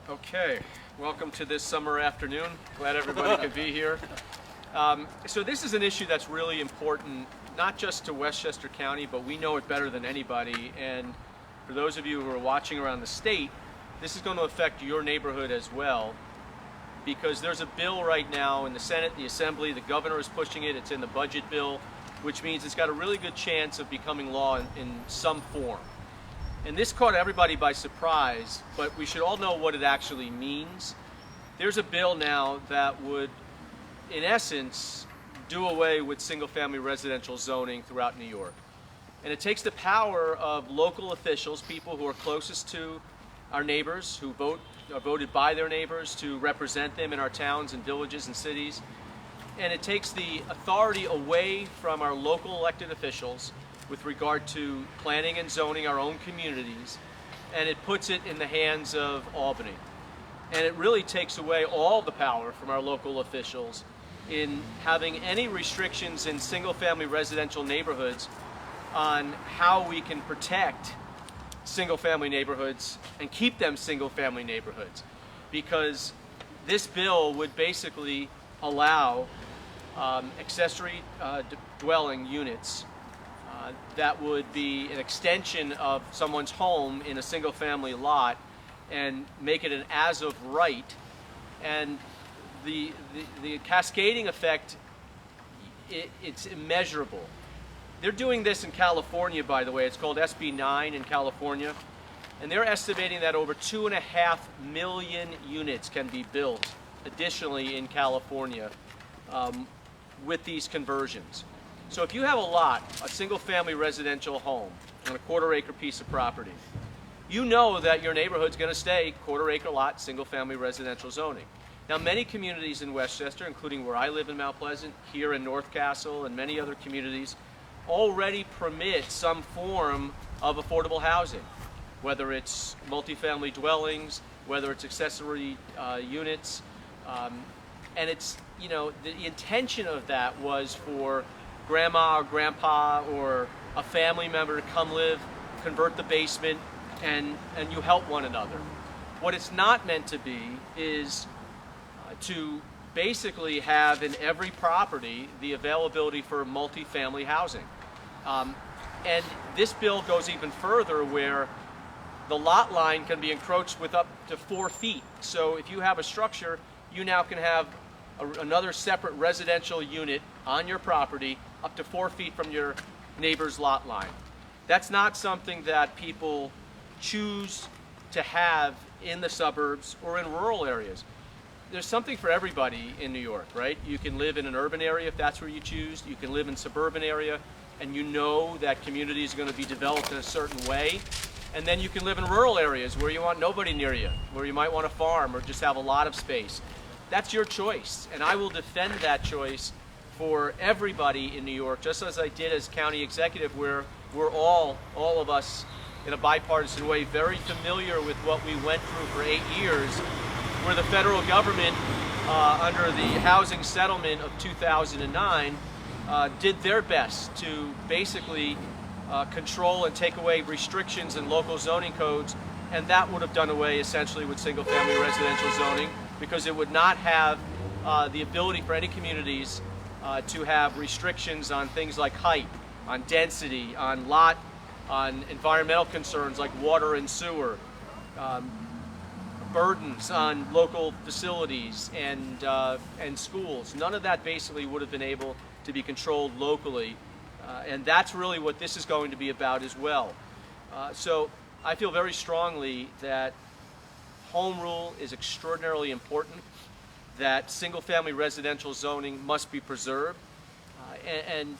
Okay, welcome to this summer afternoon. Glad everybody could be here. So this is an issue that's really important, not just to Westchester County, but we know it better than anybody. And for those of you who are watching around the state, this is going to affect your neighborhood as well, because there's a bill right now in the Senate, the Assembly, the governor is pushing it, it's in the budget bill, which means it's got a really good chance of becoming law in some form. And this caught everybody by surprise, but we should all know what it actually means. There's a bill now that would, in essence, do away with single-family residential zoning throughout New York. And it takes the power of local officials, people who are closest to our neighbors, who are voted by their neighbors to represent them in our towns and villages and cities. And it takes the authority away from our local elected officials with regard to planning and zoning our own communities, and it puts it in the hands of Albany. And it really takes away all the power from our local officials in having any restrictions in single-family residential neighborhoods on how we can protect single-family neighborhoods and keep them single-family neighborhoods. Because this bill would basically allow accessory dwelling units that would be an extension of someone's home in a single-family lot and make it an as-of right. And the cascading effect, it's immeasurable. They're doing this in California, by the way. It's called SB 9 in California. And they're estimating that over 2.5 million units can be built additionally in California with these conversions. So if you have a lot, a single-family residential home on a quarter-acre piece of property, you know that your neighborhood's going to stay quarter-acre lot, single-family residential zoning. Now, many communities in Westchester, including where I live in Mount Pleasant, here in North Castle, and many other communities, already permit some form of affordable housing, whether it's multifamily dwellings, whether it's accessory units, and it's, you know, the intention of that was for grandma or grandpa or a family member to come live, convert the basement, and you help one another. What it's not meant to be is to basically have in every property the availability for multifamily housing. And this bill goes even further, where the lot line can be encroached with up to 4 feet. So if you have a structure, you now can have another separate residential unit on your property up to 4 feet from your neighbor's lot line. That's not something that people choose to have in the suburbs or in rural areas. There's something for everybody in New York, right? You can live in an urban area if that's where you choose. You can live in a suburban area, and you know that community is going to be developed in a certain way. And then you can live in rural areas where you want nobody near you, where you might want to farm or just have a lot of space. That's your choice, and I will defend that choice for everybody in New York, just as I did as county executive, where we're all of us in a bipartisan way, very familiar with what we went through for 8 years, where the federal government, under the housing settlement of 2009, did their best to basically control and take away restrictions in local zoning codes, and that would have done away essentially with single-family residential zoning, because it would not have the ability for any communities to have restrictions on things like height, on density, on environmental concerns like water and sewer, burdens on local facilities and schools. None of that basically would have been able to be controlled locally, and that's really what this is going to be about as well. So I feel very strongly that home rule is extraordinarily important, that single-family residential zoning must be preserved, and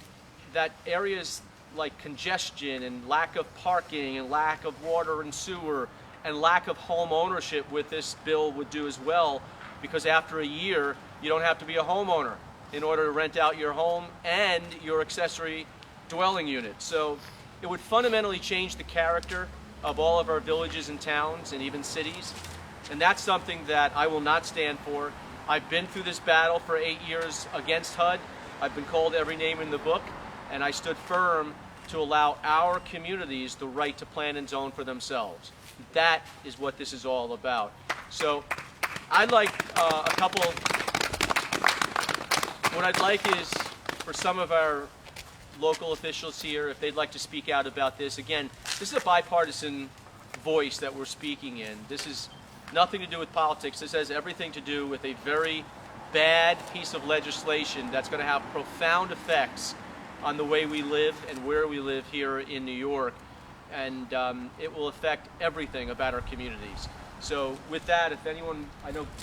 that areas like congestion and lack of parking and lack of water and sewer and lack of home ownership with this bill would do as well, because after a year you don't have to be a homeowner in order to rent out your home and your accessory dwelling unit. So it would fundamentally change the character of all of our villages and towns and even cities. And that's something that I will not stand for. I've been through this battle for 8 years against HUD. I've been called every name in the book, and I stood firm to allow our communities the right to plan and zone for themselves. That is what this is all about. So I'd like what I'd like is for some of our local officials here, if they'd like to speak out about this. Again, this is a bipartisan voice that we're speaking in. This is nothing to do with politics. This has everything to do with a very bad piece of legislation that's going to have profound effects on the way we live and where we live here in New York. And it will affect everything about our communities. So with that, if anyone,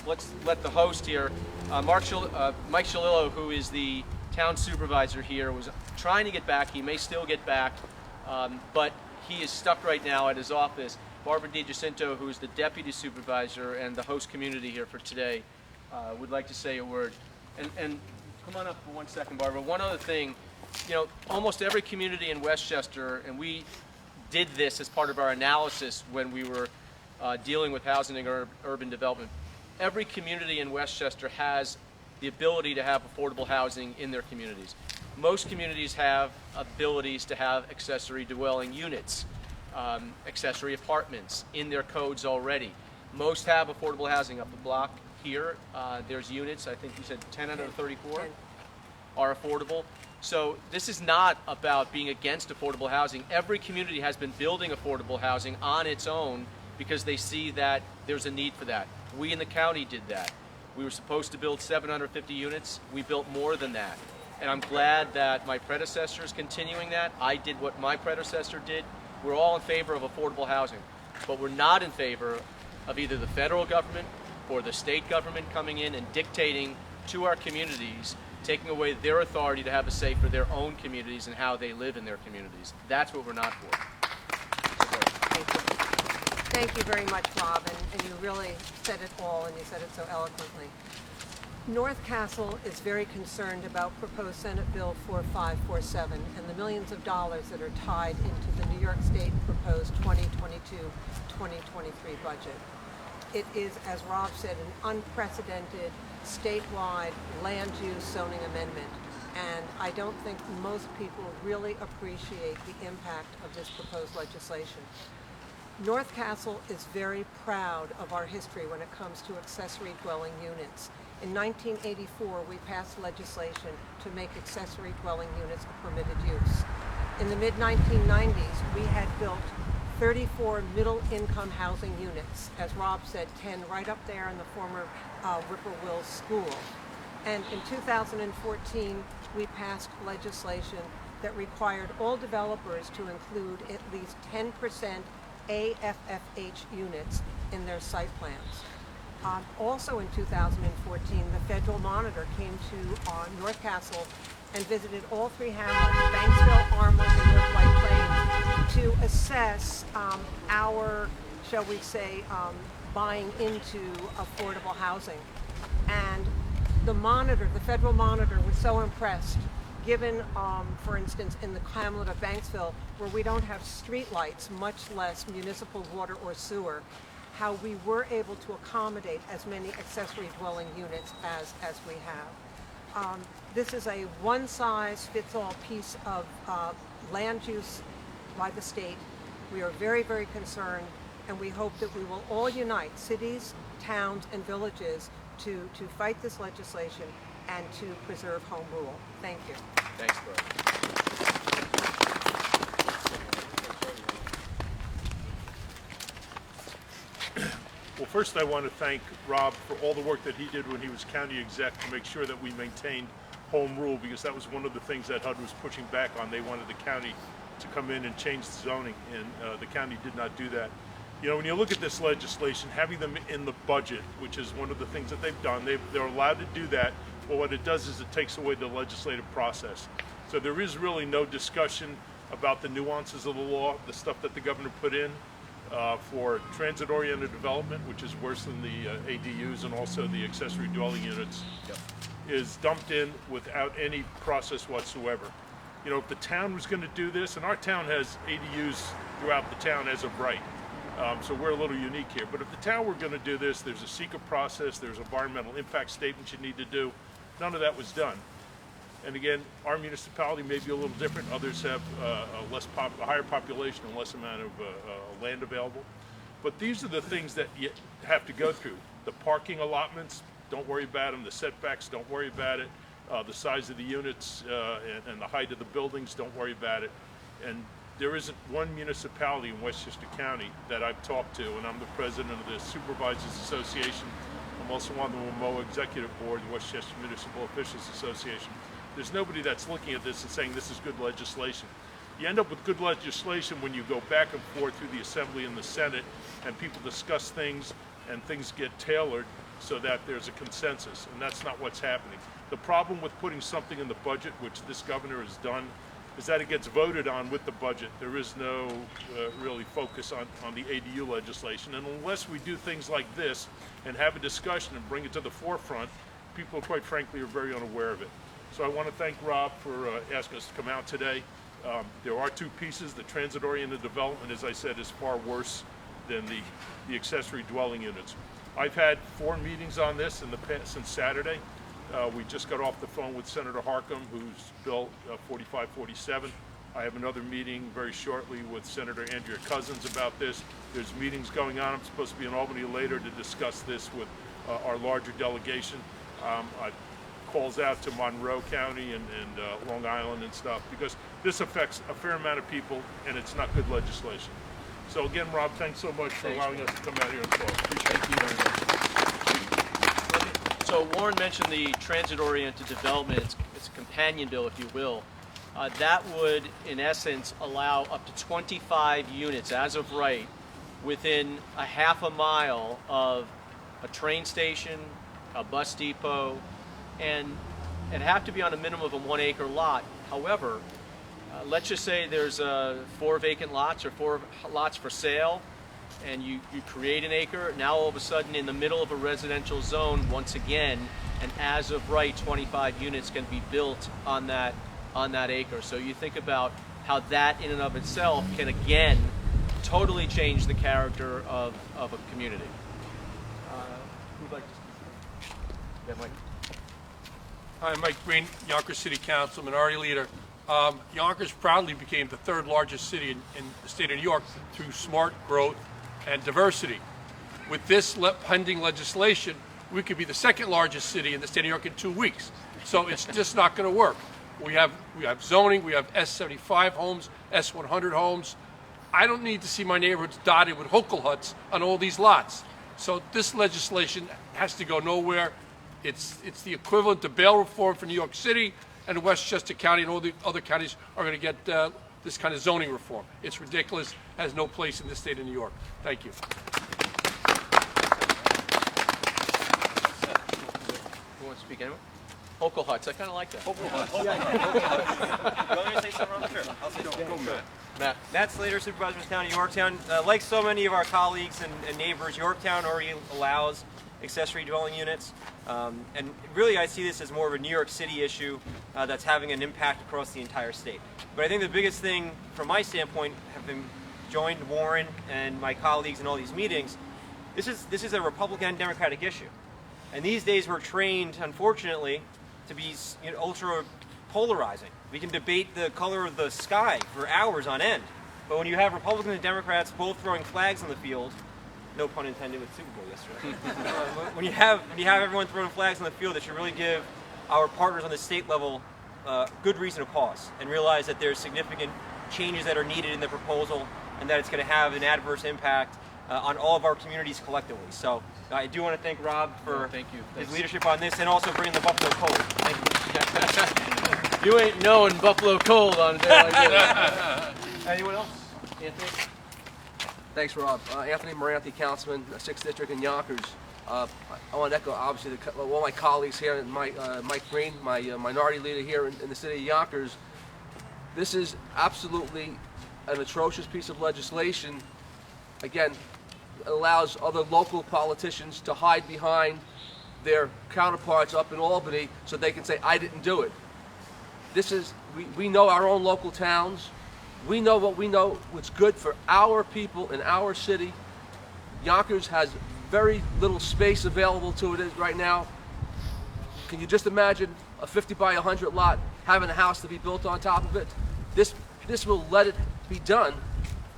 let's let the host here, Mike Shalillo, who is the town supervisor here, was trying to get back. He may still get back, but he is stuck right now at his office. Barbara DiGiacinto, who is the deputy supervisor and the host community here for today, would like to say a word. And come on up for 1 second, Barbara. One other thing, almost every community in Westchester, and we did this as part of our analysis when we were dealing with housing and urban development. Every community in Westchester has the ability to have affordable housing in their communities. Most communities have abilities to have accessory dwelling units, accessory apartments in their codes already. Most have affordable housing up the block here. There's units, I think you said 10 out of 34 are affordable. So this is not about being against affordable housing. Every community has been building affordable housing on its own because they see that there's a need for that. We in the county did that. We were supposed to build 750 units. We built more than that. And I'm glad that my predecessor is continuing that. I did what my predecessor did. We're all in favor of affordable housing, but we're not in favor of either the federal government or the state government coming in and dictating to our communities, taking away their authority to have a say for their own communities and how they live in their communities. That's what we're not for. Thank you very much, Rob, and you really said it all, and you said it so eloquently. North Castle is very concerned about proposed Senate Bill 4547 and the millions of dollars that are tied into the New York State proposed 2022-2023 budget. It is, as Rob said, an unprecedented statewide land use zoning amendment, and I don't think most people really appreciate the impact of this proposed legislation. North Castle is very proud of our history when it comes to accessory dwelling units. In 1984, we passed legislation to make accessory dwelling units a permitted use. In the mid-1990s, we had built 34 middle-income housing units. As Rob said, 10 right up there in the former Whippoorwill School. And in 2014, we passed legislation that required all developers to include at least 10% AFFH units in their site plans. Also in 2014, the Federal Monitor came to North Castle and visited all three hamlets, Banksville, Armonk, and North White Plains, to assess our, shall we say, buying into affordable housing. And the Monitor, the Federal Monitor, was so impressed, given, for instance, in the hamlet of Banksville, where we don't have street lights, much less municipal water or sewer, how we were able to accommodate as many accessory dwelling units as we have. This is a one-size-fits-all piece of land use by the state. We are very, very concerned, and we hope that we will all unite, cities, towns, and villages, to fight this legislation and to preserve home rule. Thank you. Thanks, Bro. Well, first I want to thank Rob for all the work that he did when he was county exec to make sure that we maintained home rule, because that was one of the things that HUD was pushing back on. They wanted the county to come in and change the zoning, and the county did not do that. You know, when you look at this legislation, having them in the budget, which is one of the things that they've done, they're allowed to do that, but what it does is it takes away the legislative process. So there is really no discussion about the nuances of the law, the stuff that the governor put in for transit-oriented development, which is worse than the ADUs and also the accessory dwelling units, is dumped in without any process whatsoever. You know, if the town was going to do this, and our town has ADUs throughout the town as of right, so we're a little unique here. But if the town were going to do this, there's a secret process, there's environmental impact statements you need to do. None of that was done. And again, our municipality may be a little different. Others have a higher population and less amount of land available. But these are the things that you have to go through. The parking allotments, don't worry about them. The setbacks, don't worry about it. The size of the units and the height of the buildings, don't worry about it. And there isn't one municipality in Westchester County that I've talked to, and I'm the president of the Supervisors Association. I'm also on the WMOA Executive Board, the Westchester Municipal Officials Association. There's nobody that's looking at this and saying this is good legislation. You end up with good legislation when you go back and forth through the Assembly and the Senate, and people discuss things, and things get tailored so that there's a consensus, and that's not what's happening. The problem with putting something in the budget, which this governor has done, is that it gets voted on with the budget. There is no really focus on the ADU legislation, and unless we do things like this and have a discussion and bring it to the forefront, people, quite frankly, are very unaware of it. So I want to thank Rob for asking us to come out today. There are two pieces. The transit-oriented development, as I said, is far worse than the accessory dwelling units. I've had 4 meetings on this in the past, since Saturday. We just got off the phone with Senator Harcum, who's Bill 4547. I have another meeting very shortly with Senator Andrea Cousins about this. There's meetings going on. I'm supposed to be in Albany later to discuss this with our larger delegation. I calls out to Monroe County and Long Island and stuff, because this affects a fair amount of people and it's not good legislation. So again, Rob, thanks so much for allowing us to come out here and talk. Thank you very much. So Warren mentioned the transit-oriented development. It's a companion bill, if you will. That would, in essence, allow up to 25 units, as of right, within a half a mile of a train station, a bus depot, and it'd have to be on a minimum of a 1 acre lot. However, let's just say there's 4 vacant lots or 4 lots for sale, and you create an acre. Now all of a sudden, in the middle of a residential zone, once again, and as of right, 25 units can be built on that acre. So you think about how that in and of itself can again totally change the character of a community. Who'd like to speak? Yeah, Mike. Hi, Mike Green, Yonkers City Council, Minority Leader. Yonkers proudly became the 3rd largest city in the state of New York through smart growth and diversity. With this pending legislation, we could be the 2nd largest city in the state of New York in 2 weeks. So it's just not going to work. We have zoning, we have S75 homes, S100 homes. I don't need to see my neighborhoods dotted with Hochul huts on all these lots. So this legislation has to go nowhere. It's the equivalent to bail reform for New York City, and Westchester County and all the other counties are going to get this kind of zoning reform. It's ridiculous, has no place in the state of New York. Thank you. Who wants to speak? Anyone? Hochul huts. I kind of like that. Hochul huts. You want me to say something, Ron? Sure. I'll say something. Go, Matt. Matt Slater, Supervisor of the Town of Yorktown. Like so many of our colleagues and neighbors, Yorktown already allows accessory dwelling units. And really I see this as more of a New York City issue that's having an impact across the entire state. But I think the biggest thing from my standpoint, having joined Warren and my colleagues in all these meetings, this is a Republican and Democratic issue. And these days we're trained, unfortunately, to be ultra polarizing. We can debate the color of the sky for hours on end. But when you have Republicans and Democrats both throwing flags on the field, no pun intended with Super Bowl yesterday. When you have everyone throwing flags on the field, that should really give our partners on the state level good reason to pause and realize that there's significant changes that are needed in the proposal and that it's going to have an adverse impact on all of our communities collectively. So I do want to thank Rob for his leadership on this and also bringing the Buffalo Cold. Thank you. You ain't knowing Buffalo Cold on a day like this. Anyone else? Anthony? Thanks, Rob. Anthony Moranthi, Councilman, 6th District in Yonkers. I want to echo, obviously, all my colleagues here, and Mike Green, my minority leader here in the city of Yonkers. This is absolutely an atrocious piece of legislation. Again, it allows other local politicians to hide behind their counterparts up in Albany so they can say, I didn't do it. This is, we know our own local towns. We know what's good for our people in our city. Yonkers has very little space available to it right now. Can you just imagine a 50 by 100 lot having a house to be built on top of it? This will let it be done,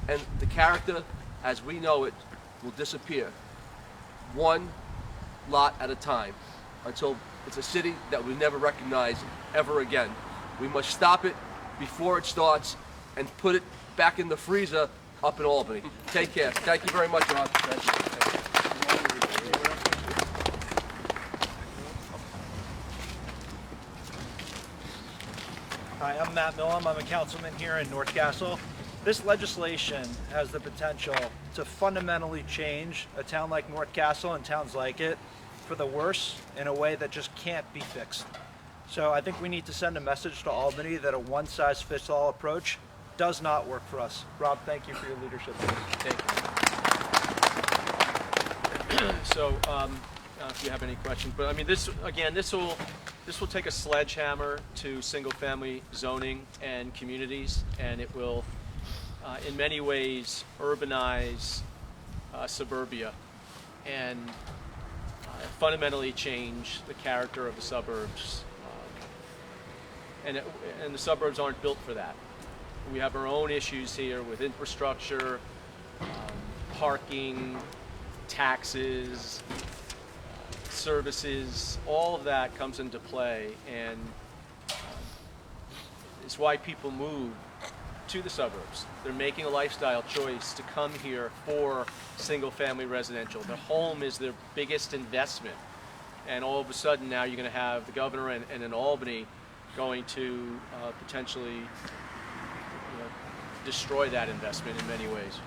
and the character as we know it will disappear, one lot at a time, until it's a city that we never recognize ever again. We must stop it before it starts and put it back in the freezer up in Albany. Take care. Thank you very much, Rob. Thank you. Hi, I'm Matt Millam. I'm a councilman here in North Castle. This legislation has the potential to fundamentally change a town like North Castle and towns like it for the worse in a way that just can't be fixed. So I think we need to send a message to Albany that a one-size-fits-all approach does not work for us. Rob, thank you for your leadership. Thank you. So, if you have any questions, but I mean, this will take a sledgehammer to single-family zoning and communities, and it will, in many ways, urbanize suburbia and fundamentally change the character of the suburbs. And the suburbs aren't built for that. We have our own issues here with infrastructure, parking, taxes, services. All of that comes into play, and it's why people move to the suburbs. They're making a lifestyle choice to come here for single-family residential. Their home is their biggest investment, and all of a sudden now you're going to have the governor and in Albany going to potentially destroy that investment in many ways.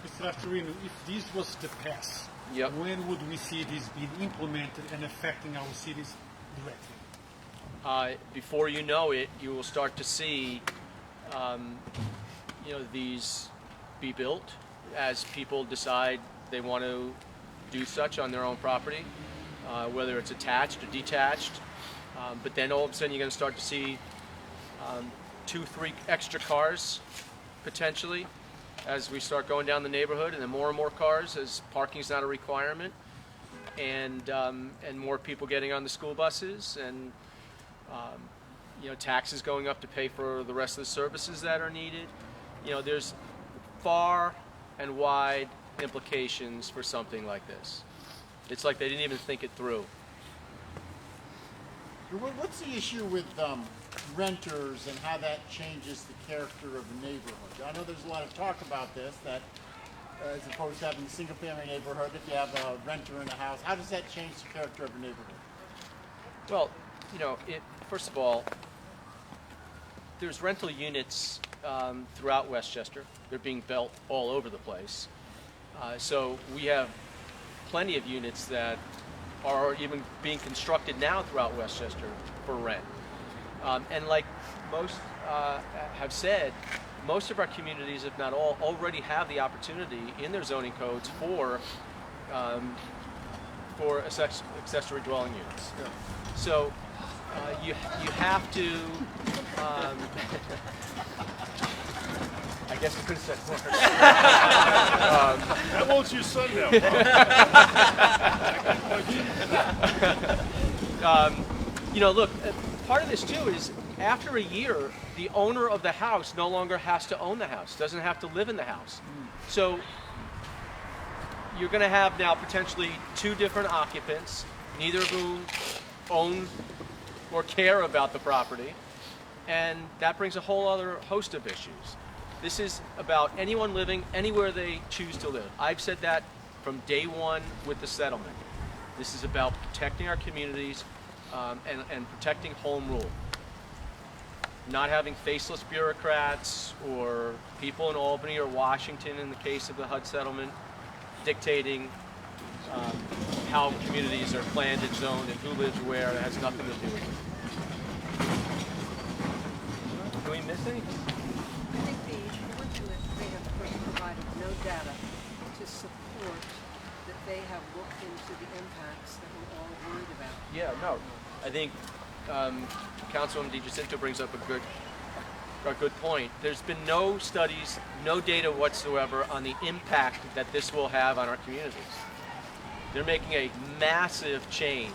Mr. Astorino, if this was to pass, Yep. when would we see this being implemented and affecting our cities directly? Before you know it, you will start to see, these be built as people decide they want to do such on their own property, whether it's attached or detached. But then all of a sudden you're going to start to see 2-3 extra cars potentially as we start going down the neighborhood, and then more and more cars as parking is not a requirement, and more people getting on the school buses, and taxes going up to pay for the rest of the services that are needed. There's far and wide implications for something like this. It's like they didn't even think it through. What's the issue with renters and how that changes the character of a neighborhood? I know there's a lot of talk about this, that as opposed to having a single-family neighborhood, if you have a renter in a house, how does that change the character of a neighborhood? Well, first of all, there's rental units throughout Westchester. They're being built all over the place. So we have plenty of units that are even being constructed now throughout Westchester for rent. And like most have said, most of our communities, if not all, already have the opportunity in their zoning codes for accessory dwelling units. Yeah. So you have to. I guess I could have said more. How old's your son now? Look, part of this too is after a year, the owner of the house no longer has to own the house, doesn't have to live in the house. So you're going to have now potentially 2 different occupants, neither of whom own or care about the property, and that brings a whole other host of issues. This is about anyone living anywhere they choose to live. I've said that from day one with the settlement. This is about protecting our communities and protecting home rule. Not having faceless bureaucrats or people in Albany or Washington, in the case of the HUD settlement, dictating how communities are planned and zoned and who lives where. It has nothing to do with it. Do we miss anything? I think the fortunate they have provided no data to support that they have looked into the impacts that we're all worried about. Yeah, no. I think Councilwoman DiGiacinto brings up a good point. There's been no studies, no data whatsoever on the impact that this will have on our communities. They're making a massive change,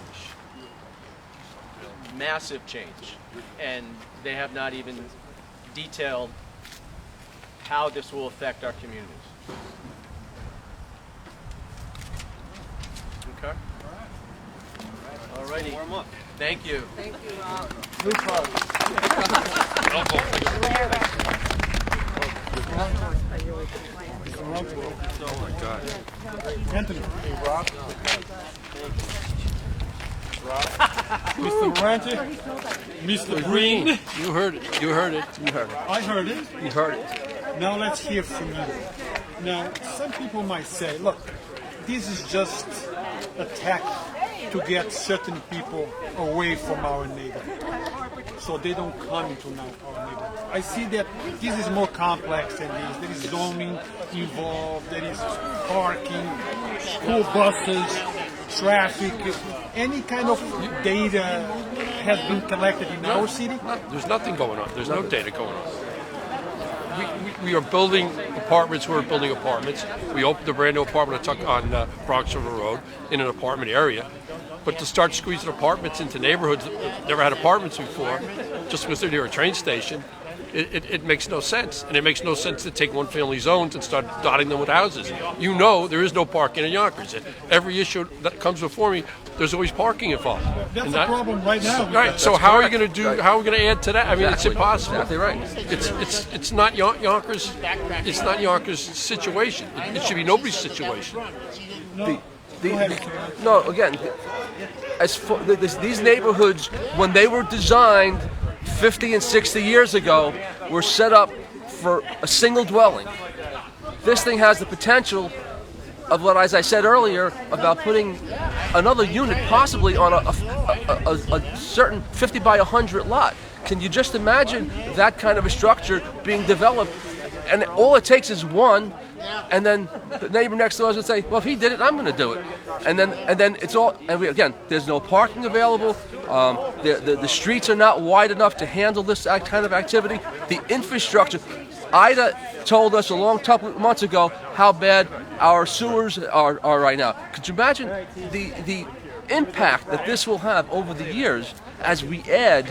and they have not even detailed how this will affect our communities. Okay. All righty. Warm up. Thank you. Thank you, Rob. Anthony. Mr. Moranti, Mr. Green. You heard it. You heard it. You heard it. I heard it. You heard it. Now let's hear from you. Now, some people might say, look, this is just a tack to get certain people away from our neighborhood, so they don't come into our neighborhood. I see that this is more complex than this. There is zoning involved, there is parking, school buses, traffic, any kind of data has been collected in our city? There's nothing going on. There's no data going on. We are building apartments. We're building apartments. We opened a brand new apartment on Bronx River Road in an apartment area. But to start squeezing apartments into neighborhoods that never had apartments before, just because they're near a train station, it makes no sense. And it makes no sense to take one-family zones and start dotting them with houses. You know there is no parking in Yonkers. Every issue that comes before me, there's always parking involved. That's a problem right now. Right. So how are you going to do? How are we going to add to that? I mean, it's Exactly. impossible. Exactly right. It's not Yonkers. It's not Yonkers' situation. It should be nobody's situation. No, again, these neighborhoods, when they were designed 50 and 60 years ago, were set up for a single dwelling. This thing has the potential of what, as I said earlier, about putting another unit possibly on a certain 50 by 100 lot. Can you just imagine that kind of a structure being developed? And all it takes is one, and then the neighbor next to us would say, well, if he did it, I'm going to do it. And then it's all, and again, there's no parking available. The streets are not wide enough to handle this kind of activity. The infrastructure, Ida told us a long couple of months ago how bad our sewers are right now. Could you imagine the impact that this will have over the years as we add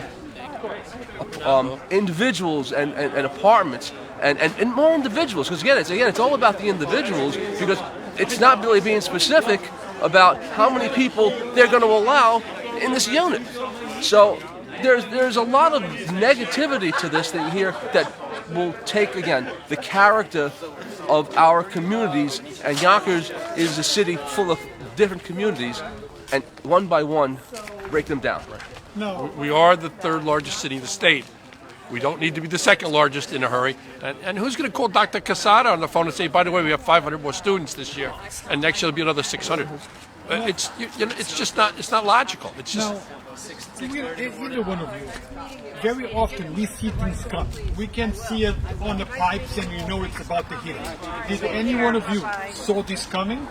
individuals and apartments and more individuals? Because again, it's all about the individuals, because it's not really being specific about how many people they're going to allow in this unit. So there's a lot of negativity to this thing here that will take, again, the character of our communities, and Yonkers is a city full of different communities, and one by one break them down. No. We are the third largest city in the state. We don't need to be the second largest in a hurry. And who's going to call Dr. Casada on the phone and say, by the way, we have 500 more students this year, and next year there'll be another 600? It's just not. It's not logical. It's just. Now, either one of you, very often we see things come. We can see it on the pipes and you know it's about to hit. Did any one of you saw this coming?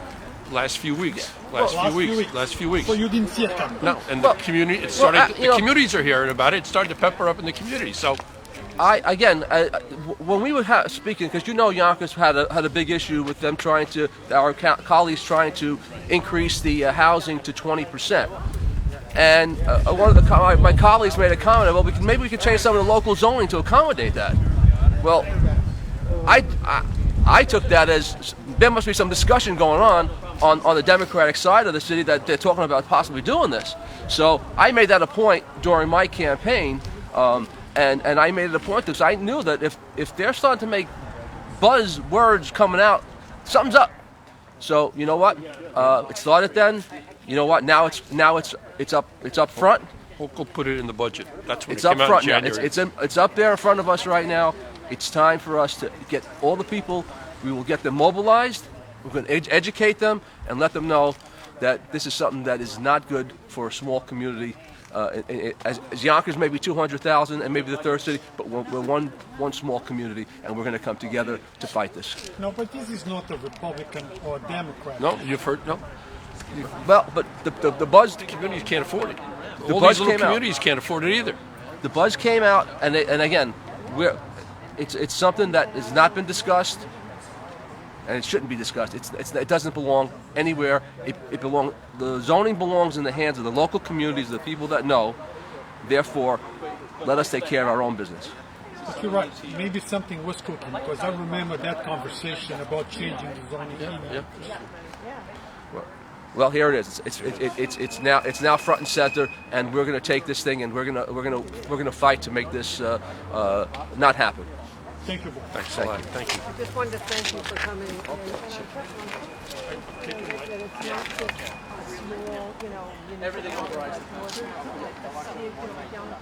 Last few weeks. Last few weeks. So you didn't see it coming? No, and the community. It's starting. The communities are hearing about it. It's starting to pepper up in the community. So. When we would have speaking, because Yonkers had a big issue with them our colleagues trying to increase the housing to 20%. And one of my colleagues made a comment, well, maybe we could change some of the local zoning to accommodate that. Well, I took that as there must be some discussion going on the Democratic side of the city that they're talking about possibly doing this. So I made that a point during my campaign, and I made it a point because I knew that if they're starting to make buzzwords coming out, something's up. So you know what? It started then. You know what? Now it's up front. We'll put it in the budget. That's when It's it up came out front in now. January. It's up there in front of us right now. It's time for us to get all the people. We will get them mobilized. We're going to educate them and let them know that this is something that is not good for a small community. As Yonkers may be 200,000 and maybe the third city, but we're one small community, and we're going to come together to fight this. No, but this is not a Republican or Democrat. No, you've heard no. Well, but the buzz. The communities can't afford it. The All buzz these little came out. communities can't afford it either. The buzz came out, and again, it's something that has not been discussed, and it shouldn't be discussed. It doesn't belong anywhere. The zoning belongs in the hands of the local communities, the people that know. Therefore, let us take care of our own business. But you're right. Maybe something was cooking, because I remember that conversation about changing the zoning. Well, here it is. It's now front and center, and we're going to take this thing and we're going to fight to make this not happen. Thank you. Thanks a lot. Thank you. I just wanted to thank you for coming. And it's not just a small, Everything on the horizon. down to